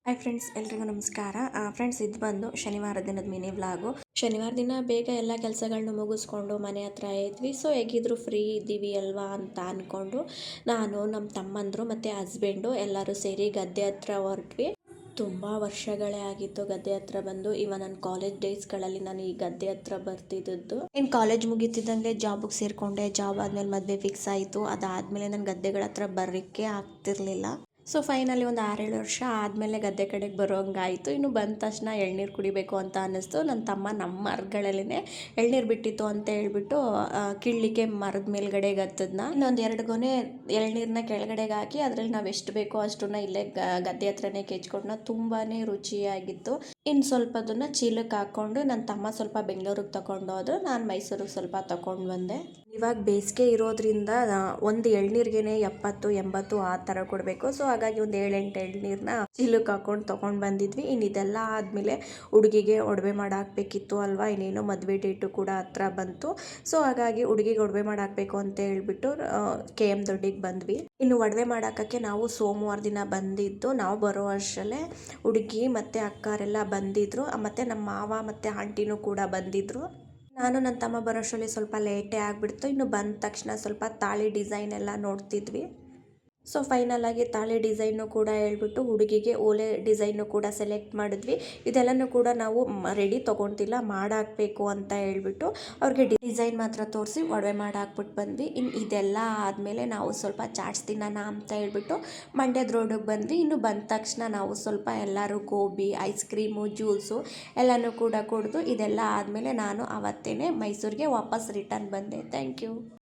Hi friends, ಎಲ್ರಿಗೂ ನಮಸ್ಕಾರ. Friends, ಇದು ಬಂದು ಶನಿವಾರ ದಿನದ ಮಿನಿ ವ್ಲಾಗು. ಶನಿವಾರ ದಿನ ಬೇಗ ಎಲ್ಲ ಕೆಲಸಗಳನ್ನ ಮುಗಿಸ್ಕೊಂಡು ಮನೆ ಹತ್ರ ಇದ್ವಿ. ಸೊ ಹೇಗಿದ್ರು ಫ್ರೀ ಇದ್ದೀವಿ ಅಲ್ವಾ ಅಂತ ಅಂದ್ಕೊಂಡು ನಾನು, ನಮ್ಮ ತಮ್ಮಂದರು ಮತ್ತು ಹಸ್ಬೆಂಡು ಎಲ್ಲರೂ ಸೇರಿ ಗದ್ದೆ ಹತ್ರ ಹೊರಟ್ವಿ. ತುಂಬ ವರ್ಷಗಳೇ ಆಗಿತ್ತು ಗದ್ದೆ ಹತ್ರ ಬಂದು. ಇವಾಗ ನನ್ನ ಕಾಲೇಜ್ ಡೇಸ್ಗಳಲ್ಲಿ ನಾನು ಈ ಗದ್ದೆ ಹತ್ರ ಬರ್ತಿದ್ದದ್ದು. ಇನ್ನು ಕಾಲೇಜ್ ಮುಗಿತಿದ್ದಂಗೆ ಜಾಬಿಗೆ ಸೇರಿಕೊಂಡೆ. ಜಾಬ್ ಆದಮೇಲೆ ಮದುವೆ ಫಿಕ್ಸ್ ಆಯಿತು. ಅದಾದಮೇಲೆ ನಾನು ಗದ್ದೆಗಳ ಹತ್ರ ಬರೋಕ್ಕೆ ಆಗ್ತಿರ್ಲಿಲ್ಲ. ಸೊ ಫೈನಲಿ ಒಂದು 6-7 ವರ್ಷ ಆದಮೇಲೆ ಗದ್ದೆ ಕಡೆಗೆ ಬರೋಂಗಾಯಿತು. ಇನ್ನು ಬಂದ ತಕ್ಷಣ ಎಳ್ನೀರು ಕುಡಿಬೇಕು ಅಂತ ಅನ್ನಿಸ್ತು. ನನ್ನ ತಮ್ಮ ನಮ್ಮ ಮರಗಳಲ್ಲೇ ಎಳ್ನೀರು ಬಿಟ್ಟಿತ್ತು ಅಂತ ಹೇಳ್ಬಿಟ್ಟು ಕೀಳಲಿಕ್ಕೆ ಮರದ ಮೇಲ್ಗಡೆಗೆ ಹತ್ತದ್ನ. ಇನ್ನೊಂದು 2 ಗೊನೆ ಎಳ್ನೀರನ್ನ ಕೆಳಗಡೆಗೆ ಹಾಕಿ ಅದರಲ್ಲಿ ನಾವು ಎಷ್ಟು ಬೇಕೋ ಅಷ್ಟನ್ನ ಇಲ್ಲೇ ಗದ್ದೆ ಹತ್ರನೇ ಕೆಚ್ಕೊಂಡ್ನ. ತುಂಬಾ ರುಚಿಯಾಗಿತ್ತು. ಇನ್ನು ಸ್ವಲ್ಪ ಅದನ್ನು ಚೀಲಕ್ಕೆ ಹಾಕ್ಕೊಂಡು ನನ್ನ ತಮ್ಮ ಸ್ವಲ್ಪ ಬೆಂಗಳೂರಿಗೆ ತಗೊಂಡೋದ್ರು. ನಾನು ಮೈಸೂರಿಗೆ ಸ್ವಲ್ಪ ತಗೊಂಡು ಬಂದೆ. ಇವಾಗ ಬೇಸಿಗೆ ಇರೋದ್ರಿಂದ ಒಂದು ಎಳ್ನೀರಿಗೇ 70-80 ಆ ಥರ ಕೊಡಬೇಕು. ಸೊ ಹಾಗಾಗಿ ಒಂದು 7-8 ಎಳ್ನೀರನ್ನ ಚೀಲಕ್ಕೆ ಹಾಕೊಂಡು ತೊಗೊಂಡು ಬಂದಿದ್ವಿ. ಇನ್ನು ಇದೆಲ್ಲ ಆದಮೇಲೆ ಹುಡುಗಿಗೆ ಒಡವೆ ಮಾಡಾಕಬೇಕಿತ್ತು ಅಲ್ವಾ. ಇನ್ನೇನೋ ಮದುವೆ ಡೇಟು ಕೂಡ ಹತ್ರ ಬಂತು. ಸೊ ಹಾಗಾಗಿ ಹುಡುಗಿಗೆ ಒಡವೆ ಮಾಡಾಕಬೇಕು ಅಂತ ಹೇಳ್ಬಿಟ್ಟು KM ದೊಡ್ಡಿಗೆ ಬಂದ್ವಿ. ಇನ್ನು ಒಡವೆ ಮಾಡಾಕಕ್ಕೆ ನಾವು ಸೋಮವಾರ ದಿನ ಬಂದಿದ್ದು. ನಾವು ಬರೋ ಅಷ್ಟರಲ್ಲೇ ಹುಡುಗಿ ಮತ್ತು ಅಕ್ಕರೆಲ್ಲ ಬಂದಿದ್ರು. ಮತ್ತು ನಮ್ಮ ಮಾವ ಮತ್ತು ಆಂಟಿನೂ ಕೂಡ ಬಂದಿದ್ರು. ನಾನು ನನ್ನ ತಮ್ಮ ಬರೋಷ್ಟರಲ್ಲಿ ಸ್ವಲ್ಪ ಲೇಟೇ ಆಗಿಬಿಡ್ತು. ಇನ್ನು ಬಂದ ತಕ್ಷಣ ಸ್ವಲ್ಪ ತಾಳಿ ಡಿಸೈನ್ ಎಲ್ಲ ನೋಡ್ತಿದ್ವಿ. ಸೊ ಫೈನಲ್ ಆಗಿ ತಾಳಿ ಡಿಸೈನು ಕೂಡ ಹೇಳ್ಬಿಟ್ಟು ಹುಡುಗಿಗೆ ಓಲೆ ಡಿಸೈನು ಕೂಡ ಸೆಲೆಕ್ಟ್ ಮಾಡಿದ್ವಿ. ಇದೆಲ್ಲನೂ ಕೂಡ ನಾವು ರೆಡಿ ತೊಗೊತಿಲ್ಲ, ಮಾಡಾಕಬೇಕು ಅಂತ ಹೇಳ್ಬಿಟ್ಟು ಅವ್ರಿಗೆ ಡಿಸೈನ್ ಮಾತ್ರ ತೋರಿಸಿ ಒಡವೆ ಮಾಡಾಕ್ಬಿಟ್ಟು ಬಂದ್ವಿ. ಇನ್ನು ಇದೆಲ್ಲ ಆದಮೇಲೆ ನಾವು ಸ್ವಲ್ಪ ಚಾಟ್ಸ್ ತಿನ್ನೋಣ ಅಂತ ಹೇಳ್ಬಿಟ್ಟು ಮಂಡ್ಯದ ರೋಡಿಗೆ ಬಂದ್ವಿ. ಇನ್ನು ಬಂದ ತಕ್ಷಣ ನಾವು ಸ್ವಲ್ಪ ಎಲ್ಲರೂ ಗೋಬಿ, ಐಸ್ ಕ್ರೀಮು, ಜ್ಯೂಸು ಎಲ್ಲನೂ ಕೂಡ ಕುಡಿದು ಇದೆಲ್ಲ ಆದಮೇಲೆ ನಾನು ಅವತ್ತೇ ಮೈಸೂರಿಗೆ ವಾಪಸ್ ರಿಟರ್ನ್ ಬಂದೆ. Thank you.